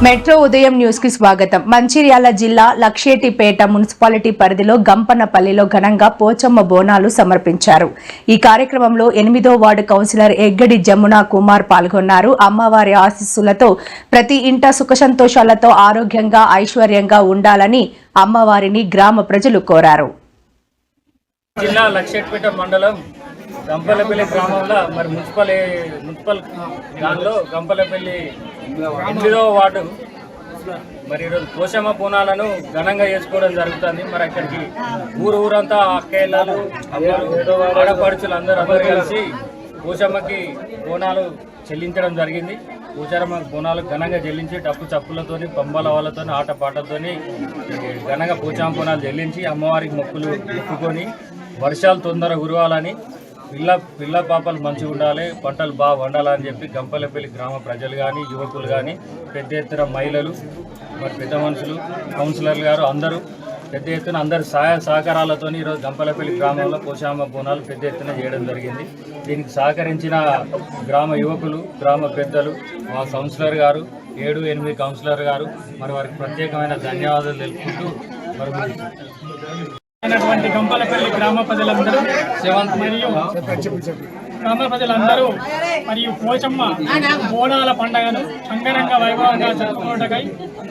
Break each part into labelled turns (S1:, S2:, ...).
S1: Metro ఉదయం news కి స్వాగతం. మంచిర్యాల జిల్లా లక్షేటిపేట మున్సిపాలిటీ పరిధిలో గంపనపల్లిలో ఘనంగా పోచమ్మ బోనాలు సమర్పించారు. ఈ కార్యక్రమంలో 8వ వార్డు కౌన్సిలర్ ఎగ్గడి జమునా కుమార్ పాల్గొన్నారు. అమ్మవారి ఆశీస్సులతో ప్రతి ఇంట సుఖ సంతోషాలతో ఆరోగ్యంగా ఐశ్వర్యంగా ఉండాలని అమ్మవారిని గ్రామ ప్రజలు కోరారు.
S2: జిల్లా లక్షేటిపేట మండలం గంపలపల్లి గ్రామంలో మరి మున్సిపల్ దానిలో గంపలపల్లి 8వ వార్డు మరి ఈరోజు పోషమ్మ బోనాలను ఘనంగా చేసుకోవడం జరుగుతుంది. మరి అక్కడికి ఊరంతా అక్కయ్యలు ఆడపడుచులు అందరూ కలిసి పోషమ్మకి బోనాలు చెల్లించడం జరిగింది. పోషమ్మ బోనాలు ఘనంగా చెల్లించి డప్పు చప్పులతోని పంబల వాళ్ళతో ఆటపాటలతోని ఘనంగా పోషమ్మ బోనాలు చెల్లించి అమ్మవారికి మొక్కుకొని వర్షాలు తొందరగా కురవాలని పిల్ల పాపలు మంచిగా ఉండాలి, పంటలు బాగా వండాలని చెప్పి గంపలపల్లి గ్రామ ప్రజలు కానీ యువకులు కానీ పెద్ద ఎత్తున మహిళలు మరి పెద్ద మనుషులు కౌన్సిలర్లు గారు అందరూ పెద్ద ఎత్తున అందరి సహాయ సహకారాలతో ఈరోజు గంపలపల్లి గ్రామంలో పోషమ్మ బోనాలు పెద్ద ఎత్తున చేయడం జరిగింది. దీనికి సహకరించిన గ్రామ యువకులు గ్రామ పెద్దలు మా కౌన్సిలర్ గారు 7-8 కౌన్సిలర్ గారు మరి వారికి ప్రత్యేకమైన ధన్యవాదాలు తెలుపుకుంటూ మరి
S3: గంపలపల్లి గ్రామ ప్రజలందరూ మరియు పోచమ్మ బోనాల పండుగను అంగరంగ వైభవంగా జరుపుకోవటకై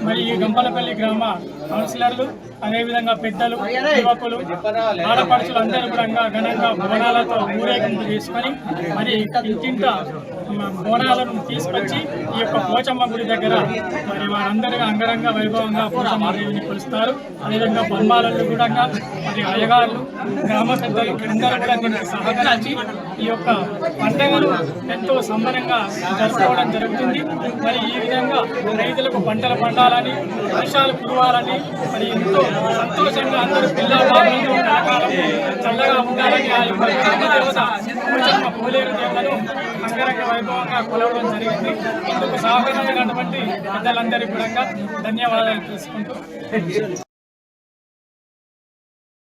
S3: మరి ఈ గంపలపల్లి గ్రామ కౌన్సిలర్లు అదేవిధంగా పెద్దలు యువకులు ఆడపడుచులు అందరూ కూడా ఘనంగా బోనాలతో ఊరేగింపు చేసుకొని మరి ఇంటింట బోనాలను తీసుకొచ్చి ఈ యొక్క పోచమ్మ గుడి దగ్గర మరి వారందరిగా అంగరంగ వైభవంగా పోచమ్మ దేవిని కొలుస్తారు. అదేవిధంగా బొమ్మాలలు కూడా మరి అయ్యగారులు గ్రామ పెద్దలు అందరూ కూడా దీనికి సహకరించి ఈ యొక్క పండుగను ఎంతో సంబరంగా జరుపుకోవడం జరుగుతుంది. మరి ఈ విధంగా రైతులకు పంటలు పండాలని వర్షాలు కురవాలని మరి ఎంతో సంతోషంగా అందరూ పిల్లలు చల్లగా ఉండాలని ఆ యొక్క దేవత పోచమ్మ పోలేరు దేవులను అంగరంగ వైభవంగా కొలవడం జరిగింది. ఇందుకు సహకరించినటువంటి పెద్దలందరికీ కూడా ధన్యవాదాలు తీసుకుంటూ